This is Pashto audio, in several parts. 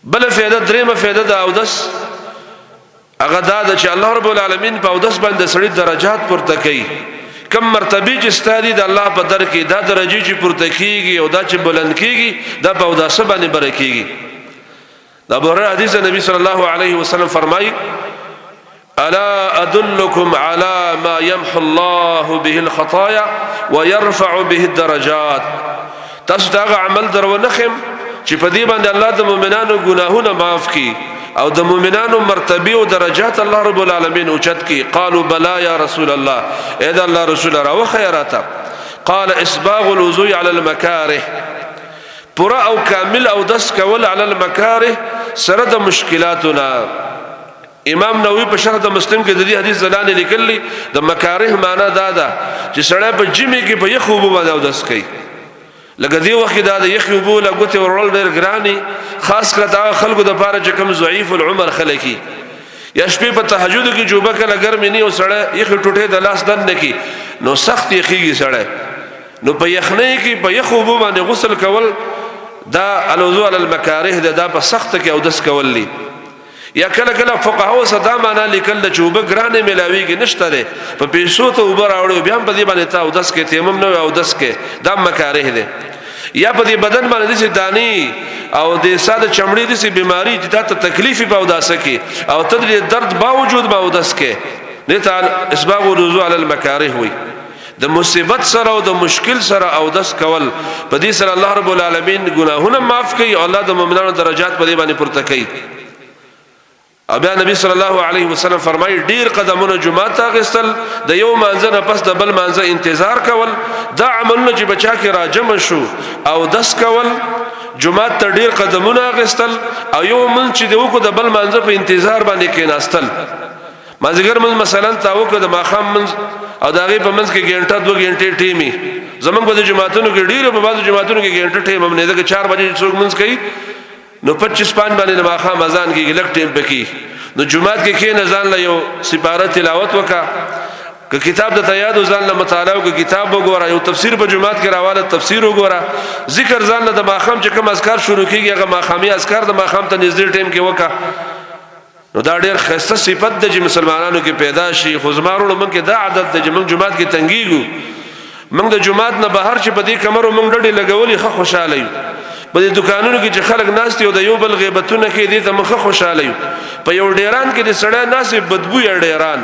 بل فائدہ درېمه فائدہ د اودس هغه دا چې الله رب العالمین په اودس باندې سړي درجات پورته کوي. کم مرتبه چې ستادي د الله په در کې دا درجه چې پورته کیږي او دا چې بلند کیږي دا په اودس باندې برکیږي. دا بهر حدیث نبی صلی الله علیه وسلم فرمایي الا ادلکم علی ما یمحو الله به الخطايا ويرفع به الدرجات. تاسو دا عمل درونخم چې په دې باندې الله د مؤمنانو ګناهونه معاف کړي او د مؤمنانو مرتبه او درجات الله رب العالمین اوچت کی. قالوا بلا یا رسول الله اذا الله رسول راو خیراتا. قال اسباغ الوضوء على المكاره پورا او کامل او دس کول على المكاره سره د مشکلاتنا. امام نووي په شرح د مسلم کې د دې حدیث زلانه لیکلی د مکاره معنا دا ده چې سړی په جمی کې په یخو وبو باندې او دس کوي. لکه دی وخت دا د یخو وبو لګوت ورول ډیر ګرانی خاص کړه دا خلکو د پاره چې کم ضعیف العمر خلکی یا شپې په تهجد کې جوبه کله ګرمي نه وسړی یخ ټوټه د لاس دن نکی نو سخت یخیږي سړی نو په یخنۍ کې په یخو وبو باندې غسل کول دا الوضوء علی المکاره دا په سخت کې او دس کول لی. یا کله کله فقهاو صدا معنا لیکل چې وب ګرانه ملاویږي نشته ده په پیسو ته وب راوړو بیا په دې باندې تا او دس کې تیمم نه او دس کې دا مکاره ده. یا په دې بدن باندې د دانی او د ساده چمړې د سي بيماري چې ته تکلیف په اوداسه کې او تدري درد باوجود په اوداسه کې نه تعال اسباغ الوضوء علی المکاره وي. د مصیبت سره او د مشکل سره اودس کول په دې سره الله رب العالمین ګناهونه معاف کوي او الله د مؤمنانو درجات په دې باندې پورته کوي. او بیا نبی صلی الله علیه وسلم فرمایي ډیر قدمونه جمعه ته غسل د یو مانځه نه پس د بل مانځه انتظار کول دا عملونه چې بچا کې راجم شو او دس کول جمعه ته ډیر قدمونه غسل او یو من چې د وکړو د بل مانځه په انتظار باندې کې ناستل. مازیګر من مثلا تاو کړه د ماخام من او داغه په منځ کې ګنټه 2 غنټې ټیمي زمونږ په جماعتونو کې ډیر په بعضو جماعتونو کې ګنټه ټیم هم نه ده 4 بجې څوک منځ کوي نو 25 پان باندې ماخام اذان کې لک ټیم پکې نو جمعات کې کې نزان له یو سپاره تلاوت وکا که کتاب د تیاد ځان له مطالعه او کتاب وګوره یو تفسیر په جمعات کې راواله تفسیر وګوره ذکر ځان له د ماخام چې کوم اذکار شروع کیږي هغه ماخامي اذکار د ماخام ته نږدې ټیم کې وکا نو دا ډېر خسته صفت د مسلمانانو کې پیدا شي. خو زمارو موږ کې دا عادت د جمعات کې تنګیږو موږ د جمعات نه بهر چې په دې کمرو موږ ډډې لګولې خو خوشاله یو په دې دکانونو کې چې خلک ناست یو د یو بل غیبتونه کې دي ته مخه خوشاله یو په یو ډیران کې د سړی ناس بدبو یې ډیران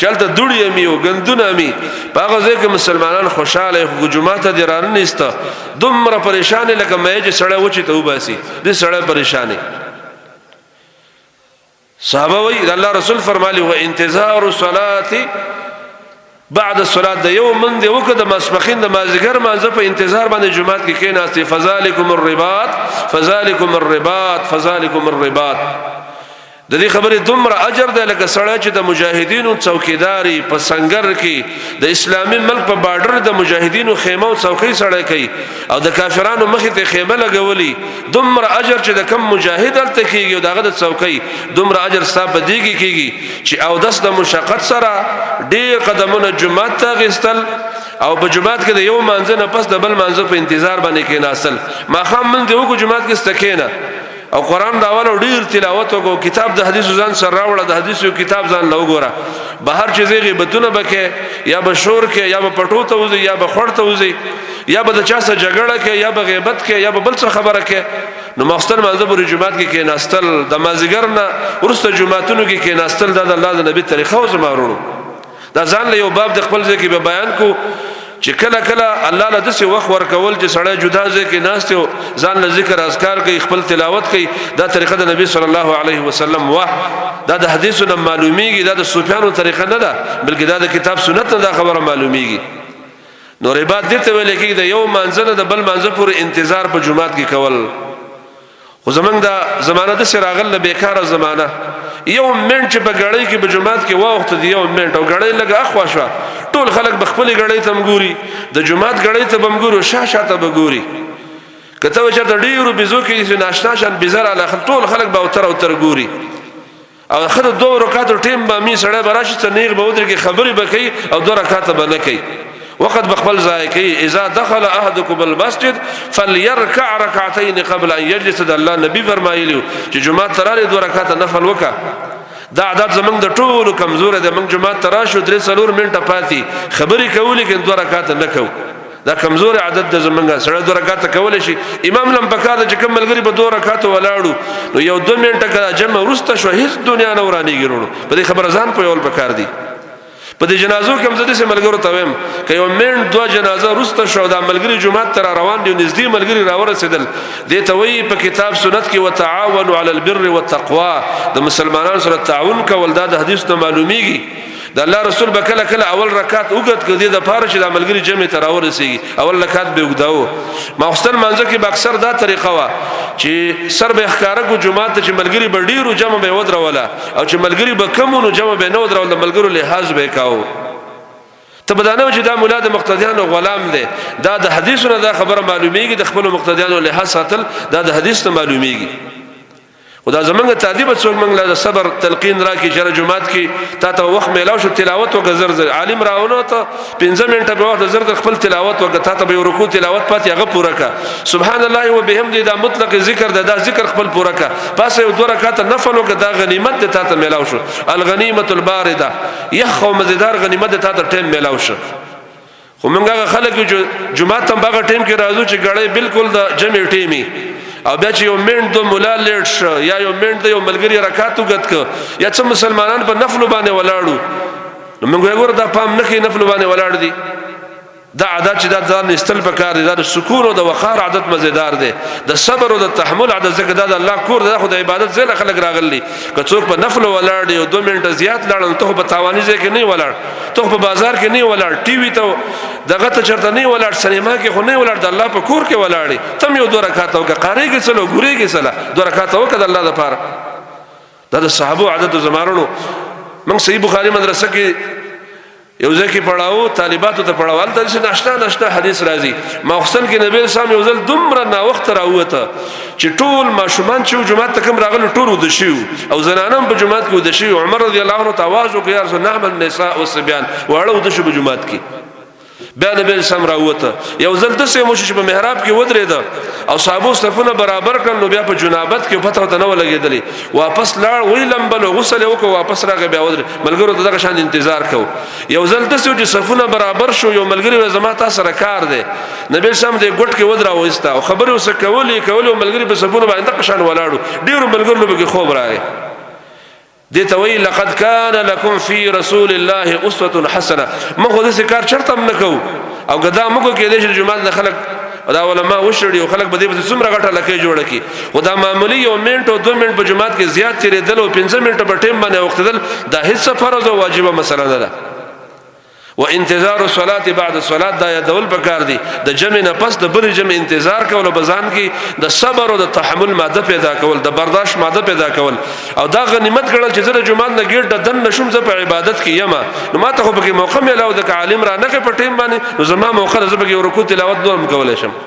چلته دوړی میو غندونه می په هغه ځای کې مسلمانان خوشاله خو جمعات د ران نهسته دومره پریشان لکه مې چې سړی وچی ته وباسي دې سړی پریشانی. صحابه وی الله رسول فرمایلی و انتظار الصلاه بعد الصلاه د یو من دی وکړه د مسبخین د مازیګر مانځه په انتظار باندې جمعات کې کېناستي. فذالکم الرباط فذالکم الرباط فذالکم الرباط. د دې خبرې دومره اجر ده لکه سړی چې د مجاهدینو څوکیداری په سنگر کې د اسلامي ملک په بارډر د مجاهدینو خیمه او څوکۍ سړی کوي او د کافرانو مخې ته خیمه لګولي دومره اجر چې د کم مجاهد الته کېږي او دغه د څوکۍ دومره اجر ثابت دیږي کېږي چې او داس د مشقت سره ډېر قدمونه جمعات ته غستل او په جمعات کې د یو مانځه نه پس د بل مانځه په انتظار باندې کې ناسل ماخام من دی وګ جمعات کې استکینه او قران داوالو ډیر تلاوت وکړو کتاب د حدیث ځان سره راوړه د حدیثو کتاب ځان لو ګوره بهر چې زی غیبتونه بکې یا بشور کې یا پټو ته وځي یا بخړ ته وځي یا به د چا سره جګړه کې یا به غیبت کې یا به بل څه خبره کې نو مخصن منځ پر جمعات کې ناستل د مازیګر نه ورسته جمعاتونو کې ناستل د الله د نبی طریقه او زمارونو دا ځان له یو باب د خپل ځکه به بیان کو چې کله کله الله له دسه وخت ورکول چې سړی جدا ځکه ناستو ځان له ذکر اذکار کوي خپل تلاوت کوي دا طریقه د نبی صلی الله علیه وسلم وه دا د حدیثونو معلومیږي دا د سفیانو طریقه نه ده بلکې دا د کتاب سنت نه دا خبره معلومیږي. نو رباط دې ته ویل کېږي د یو منځنه د بل منځ پورې انتظار په جمعات کې کول. خو زمنګ دا زمانہ د سراغل له بیکاره زمانہ یو منټ چې په غړۍ کې په جمعات کې وخت دی یو منټ او غړۍ لګه اخوا شو ټول خلک بخپل غړۍ ته مګوري د جمعات غړۍ ته بمګورو شاته بګوري کته چې د ډیرو بيزو کې ناشنا شان بيزار علی ټول خلک به اوتر ګوري او خد 2 رکعات ټیم به می سړی براشي ته نیغ به ودر کې خبري بکې او 2 رکعات به نه کوي وقت بخبل ځای کوي اذا دخل احدكم المسجد فليركع ركعتين قبل ان يجلس. الله نبی فرمایلی چې جمعه تراله 2 رکعات نفل وکا. دا عادت زمنګ د ټولو کمزور دی. موږ جمعه تراشو 3-4 منټه پاتې خبرې کولې کې 2 رکعات نه کوو. دا کمزور عادت د زمنګ سره 2 رکعات کول شي. امام لم پکاره چې کوم ملګری به 2 رکعات ولاړو نو یو 2 منټه کا جمع ورسته شو هیڅ دنیا نه ورانی ګرونو په دې خبر ځان په یول پکار دی. په دې جنازو کې هم زده سي ملګرو ته ویم چې یو منټ 2 جنازه ورسته شو دا ملګری جمعه تر روان دي نږدې ملګری را ورسېدل دې ته وی په کتاب سنت کې وتعاونوا علی البر والتقوا د مسلمانانو سره تعاون کول دا د حدیث ته معلومیږي. د الله رسول بکله کله اول رکعت وګت کړي د پاره چې د عملګری جمع ته راورسیږي اول رکعت به وګداو. ما خپل منځ کې اکثر دا طریقه وا چې سر به اخکاره کو جمعه ته چې ملګری به ډیرو جمع به ودروله او چې ملګری به کمونو جمع به نه ودرول ملګرو لحاظ به کاو. ته بدانه چې دا مولا د مقتدیانو غلام دی. دا د حدیثونو دا خبره معلومیږي د خپل مقتدیانو لحاظ ساتل دا د حدیث ته معلومیږي. خدا زمنګ تعذيب څوک منګ له صبر تلقین را کی شر جمعات کی تا ته وخت میلاو شو تلاوت وک زر عالم راونو ته 15 منټه به وخت زر خپل تلاوت وک تا ته به رکوع تلاوت پاتې هغه پوره کا سبحان الله و بحمد دا مطلق ذکر دا ذکر خپل پوره کا پس یو 2 رکعات نفل وک دا غنیمت ته ته میلاو شو. الغنیمت البارده یخ او مزیدار غنیمت ته ته ټیم میلاو شو. خو منګه خلک جمعه ته باغ ټیم کې راځو چې غړې بالکل د جمع ټیمي او بیا چې یو منټ د مولا لیټ شو یا یو منټ د یو ملګری رکعات وګت ک یا څو مسلمانان په نفل باندې ولاړو نو موږ وګورو دا پام نه کې نفل باندې ولاړ دي. دا عادت چې دا ځان استل پکار دي. دا سکون او د وقار عادت مزیدار دي. د صبر او د تحمل عادت زکه دا د الله کور د خدای عبادت زله خلق راغلي که څوک په نفل ولاړ دی او 2 منټه زیات لاړل ته په تاوانی ځکه نه ولاړ ته په بازار کې نه ولاړ ټي وي ته دغه ته چرته نه ولاړ سینما کې خو نه ولاړ د الله په کور کې ولاړ تم یو 2 رکعات او قاری کې چلو ګوري کې سلا 2 رکعات او کده الله د پاره. دا د صحابه عادت زمارونو. موږ صحیح بخاری مدرسه کې یو ځکه پڑھاو طالباتو ته پڑھاوال د نشته حدیث راځي ما خپل کې نبی سلام یو ځل دومره نا وخت راوته چې ټول ماشومان چې جمعه ته کوم راغلو ټول ود شي او زنانم په جمعه کې ود شي. عمر رضی الله عنه تواضع کوي یا رسول نعم النساء والصبيان واړو د شي په جمعه کې بیا نبی سلام راوته یو ځل د سه موشش په محراب کې ودرېده او صحابه صفونه برابر کړل نو بیا په جنابت کې پته ته نه ولګېدلی واپس لاړ وی لمبل غسل وکړ واپس راغی بیا ودرې ملګرو ته دغه شان انتظار کو. یو ځل د سه چې صفونه برابر شو یو ملګری زما تاسو سره کار دی نبی سلام دې ګټ کې ودرا وستا او خبره وسه کولې ملګری په صفونه باندې دغه شان ولاړو ډیرو ملګرو به خوب راغی. دته وی لقد كان لكم في رسول الله اسوه حسنه. مخه دې کار چرته نه کو او غدا مګو کې دې جمعه د خلک دا علماء وشړي او خلک به دې څومره غټه لکه جوړه کی خدا معمولی یو منټ او 2 منټ په جمعه کې زیات تیرې دل او 15 منټ په ټیم باندې وخت دل دا هیڅ فرض او واجبه مسله نه ده. وانتظار الصلاه بعد الصلاه دا یدول پکار دي د جمع نه پس د بل جمع انتظار کول او بزان کې د صبر او د تحمل ماده پیدا کول د برداشت ماده پیدا کول او دا غنیمت ګڼل چې زره جمعه نه ګیر د دن نشم ز په عبادت کې یما نو ماته خو به موقع ملاو د عالم را نه کې په ټیم باندې نو زما موقع ز به رکوع تلاوت نور کولای شم.